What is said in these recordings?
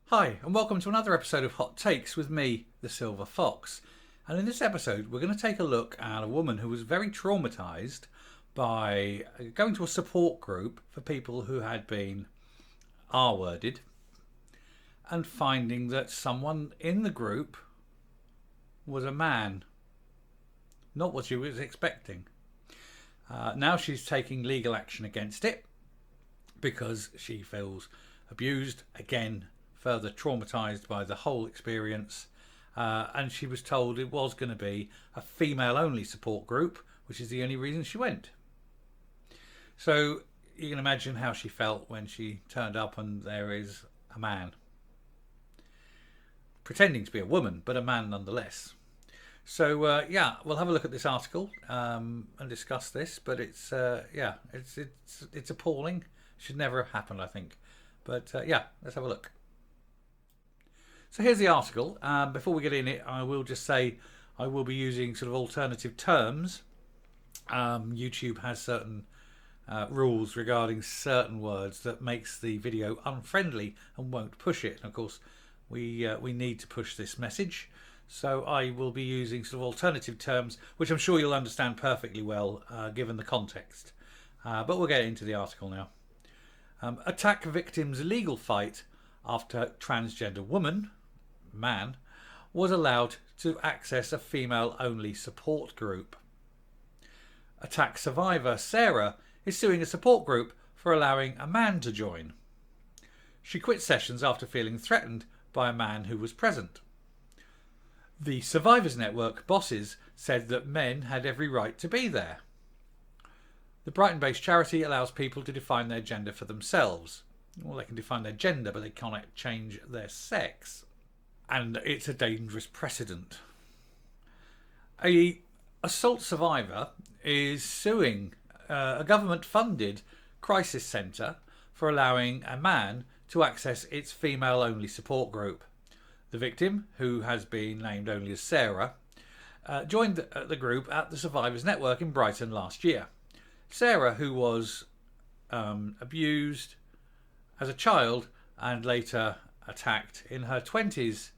Hi, and welcome to another episode of Hot Takes with me, the Silver Fox. And in this episode, we're going to take a look at a woman who was very traumatised by going to a support group for people who had been R-worded and finding that someone in the group was a man. Not what she was expecting. Now she's taking legal action against it because she feels abused, again, further traumatised by the whole experience. And she was told it was going to be a female-only support group, which is the only reason she went. So you can imagine how she felt when she turned up and there is a man. Pretending to be a woman, but a man nonetheless. So we'll have a look at this article and discuss this. But it's appalling. Should never have happened, I think. But let's have a look. So here's the article. Before we get in it, I will just say I will be using sort of alternative terms. YouTube has certain rules regarding certain words that makes the video unfriendly and won't push it. And of course, we need to push this message. So I will be using sort of alternative terms, which I'm sure you'll understand perfectly well, given the context. But we'll get into the article now. Attack victim's legal fight after transgender man, was allowed to access a female-only support group. Attack survivor Sarah is suing a support group for allowing a man to join. She quit sessions after feeling threatened by a man who was present. The Survivors Network bosses said that men had every right to be there. The Brighton-based charity allows people to define their gender for themselves. Well, they can define their gender, but they can't change their sex. And it's a dangerous precedent. A assault survivor is suing a government-funded crisis centre for allowing a man to access its female-only support group. The victim, who has been named only as Sarah, joined the group at the Survivors Network in Brighton last year. Sarah, who was abused as a child and later attacked in her 20s,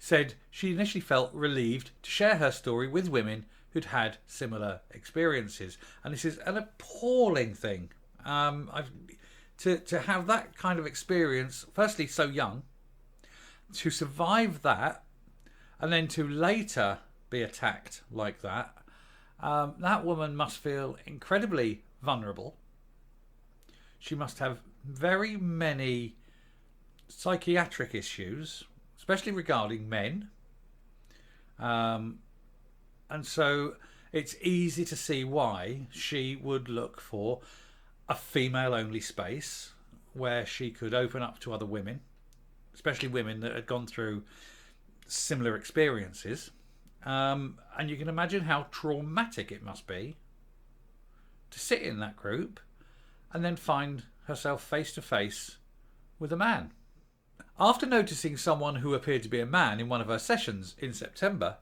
said she initially felt relieved to share her story with women who'd had similar experiences. And this is an appalling thing. To have that kind of experience, firstly so young, to survive that, and then to later be attacked like that, that woman must feel incredibly vulnerable. She must have very many psychiatric issues, especially regarding men. And so it's easy to see why she would look for a female-only space where she could open up to other women, especially women that had gone through similar experiences. And you can imagine how traumatic it must be to sit in that group and then find herself face to face with a man. After noticing someone who appeared to be a man in one of her sessions in September,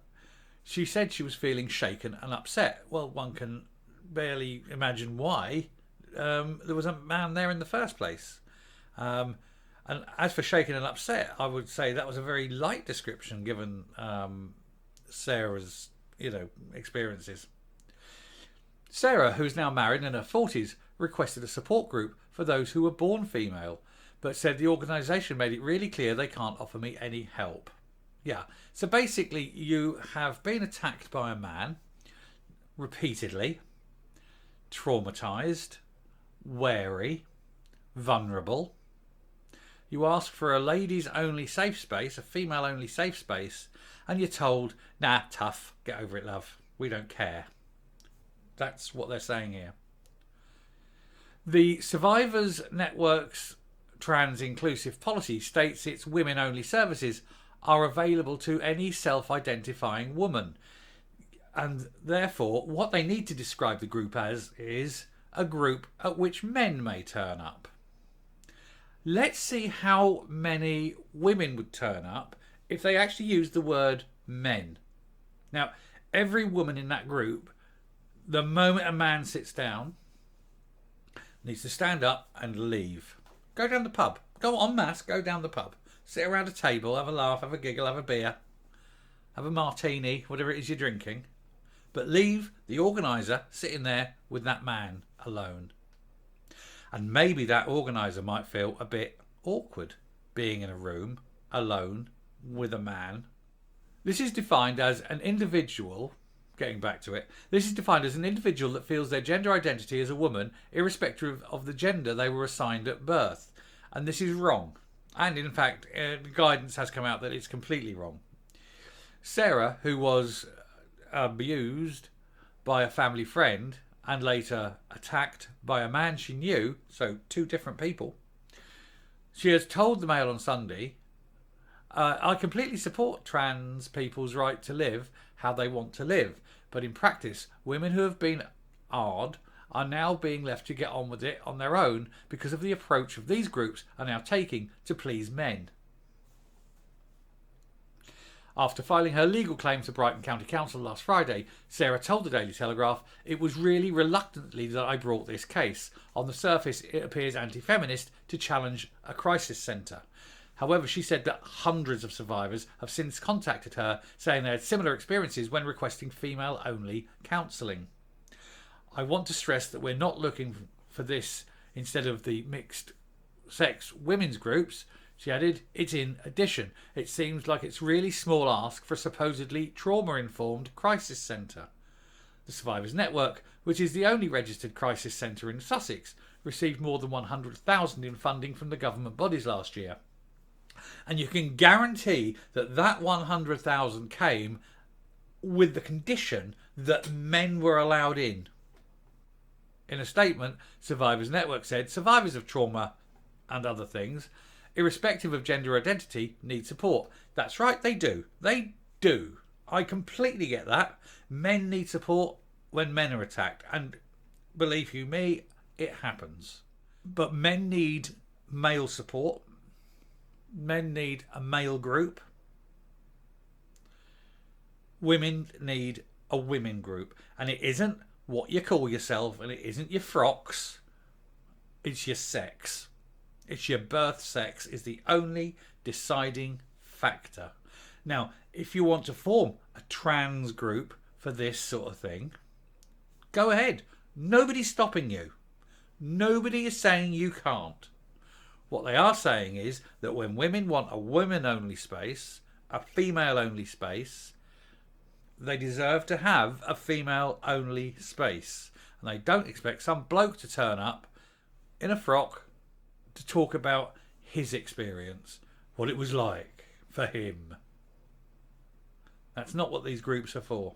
she said she was feeling shaken and upset. Well, one can barely imagine why there was a man there in the first place. And as for shaken and upset, I would say that was a very light description given Sarah's, experiences. Sarah, who's now married in her 40s, requested a support group for those who were born female, but said the organisation made it really clear they can't offer me any help. Yeah, so basically you have been attacked by a man repeatedly, traumatised, wary, vulnerable. You ask for a ladies only safe space, a female only safe space, and you're told, nah, tough, get over it, love, we don't care. That's what they're saying here. The Survivors Network's trans inclusive policy states its women only services are available to any self-identifying woman, and therefore what they need to describe the group as is a group at which men may turn up. Let's see how many women would turn up if they actually used the word men. Now, every woman in that group, the moment a man sits down, needs to stand up and leave. Go down the pub. Go en masse, go down the pub. sit around a table, have a laugh, have a giggle, have a beer, have a martini, whatever it is you're drinking, but leave the organiser sitting there with that man alone. And maybe that organiser might feel a bit awkward being in a room alone with a man. This is defined as an individual, getting back to it, this is defined as an individual that feels their gender identity as a woman irrespective of the gender they were assigned at birth. And this is wrong. And in fact, guidance has come out that it's completely wrong. Sarah, who was abused by a family friend and later attacked by a man she knew, so two different people, she has told the Mail on Sunday, I completely support trans people's right to live how they want to live, but in practice, women who have been AR'd are now being left to get on with it on their own because of the approach of these groups are now taking to please men. After filing her legal claim to Brighton County Council last Friday, Sarah told the Daily Telegraph, "It was really reluctantly that I brought this case. On the surface, it appears anti-feminist to challenge a crisis centre." However, she said that hundreds of survivors have since contacted her, saying they had similar experiences when requesting female-only counselling. "I want to stress that we're not looking for this instead of the mixed-sex women's groups," she added. "It's in addition. It seems like it's really small ask for a supposedly trauma-informed crisis centre." The Survivors Network, which is the only registered crisis centre in Sussex, received more than $100,000 in funding from the government bodies last year. And you can guarantee that that 100,000 came with the condition that men were allowed in. In a statement, Survivors Network said survivors of trauma and other things, irrespective of gender identity, need support. That's right, they do. They do. I completely get that. Men need support when men are attacked. And believe you me, it happens. But men need male support. Men need a male group. Women need a women group. And it isn't what you call yourself, and it isn't your frocks. It's your sex. It's your birth sex is the only deciding factor. Now, if you want to form a trans group for this sort of thing, go ahead. Nobody's stopping you. Nobody is saying you can't. What they are saying is that when women want a women-only space, a female-only space, they deserve to have a female-only space. And they don't expect some bloke to turn up in a frock to talk about his experience, what it was like for him. That's not what these groups are for.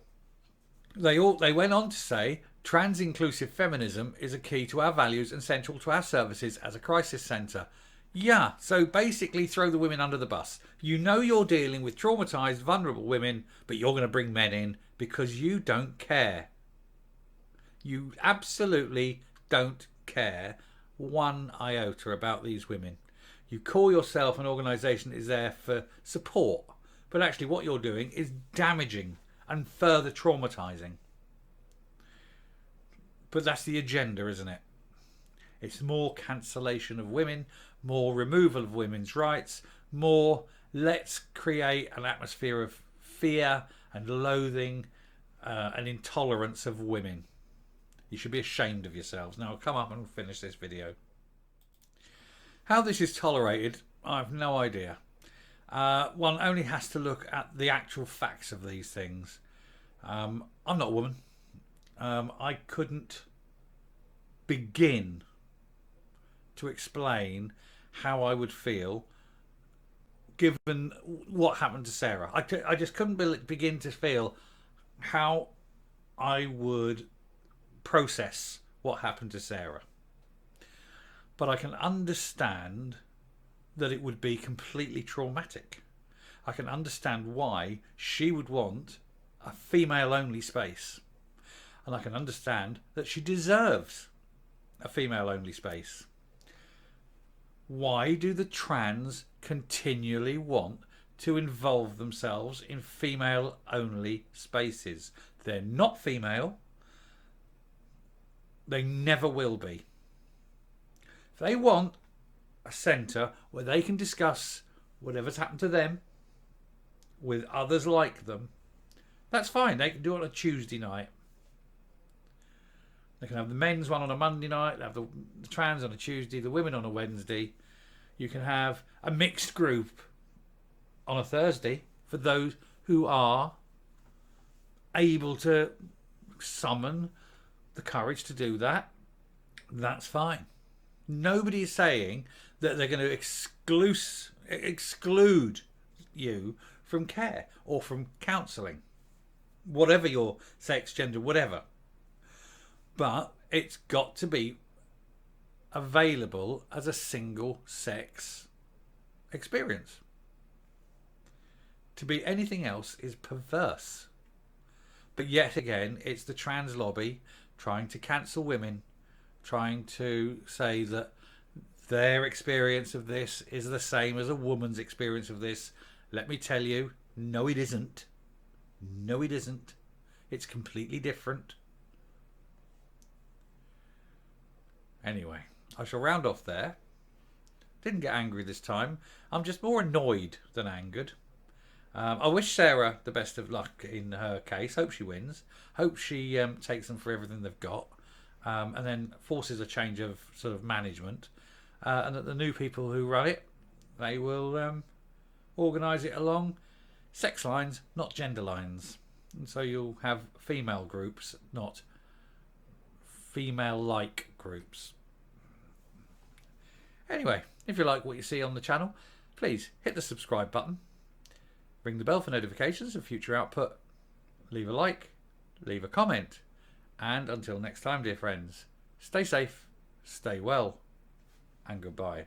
They went on to say, trans-inclusive feminism is a key to our values and central to our services as a crisis centre. Yeah, so basically throw the women under the bus. You know you're dealing with traumatised, vulnerable women, but you're going to bring men in because you don't care. You absolutely don't care one iota about these women. You call yourself an organisation that is there for support, but actually what you're doing is damaging and further traumatising. But that's the agenda, isn't it? It's more cancellation of women, more removal of women's rights, more let's create an atmosphere of fear and loathing and intolerance of women. You should be ashamed of yourselves. Now I'll come up and finish this video. How this is tolerated, I have no idea. One only has to look at the actual facts of these things. I'm not a woman. I couldn't begin to explain how I would feel given what happened to Sarah. I just couldn't begin to feel how I would process what happened to Sarah. But I can understand that it would be completely traumatic. I can understand why she would want a female-only space. And I can understand that she deserves a female-only space. Why do the trans continually want to involve themselves in female-only spaces? They're not female. They never will be. If they want a centre where they can discuss whatever's happened to them with others like them, that's fine. They can do it on a Tuesday night. They can have the men's one on a Monday night, they have the trans on a Tuesday, the women on a Wednesday. You can have a mixed group on a Thursday for those who are able to summon the courage to do that. That's fine. Nobody is saying that they're going to exclude you from care or from counselling, whatever your sex, gender, whatever. But it's got to be available as a single sex experience. To be anything else is perverse. But yet again, it's the trans lobby trying to cancel women, trying to say that their experience of this is the same as a woman's experience of this. Let me tell you, no it isn't. No it isn't. It's completely different. Anyway, I shall round off there. Didn't get angry this time. I'm just more annoyed than angered. I wish Sarah the best of luck in her case. Hope she wins. Hope she takes them for everything they've got, and then forces a change of sort of management, and that the new people who run it, they will organise it along sex lines, not gender lines. And so you'll have female groups, not female-like groups. Anyway, if you like what you see on the channel, please hit the subscribe button. Ring the bell for notifications of future output. Leave a like, leave a comment. And until next time, dear friends, stay safe, stay well, and goodbye.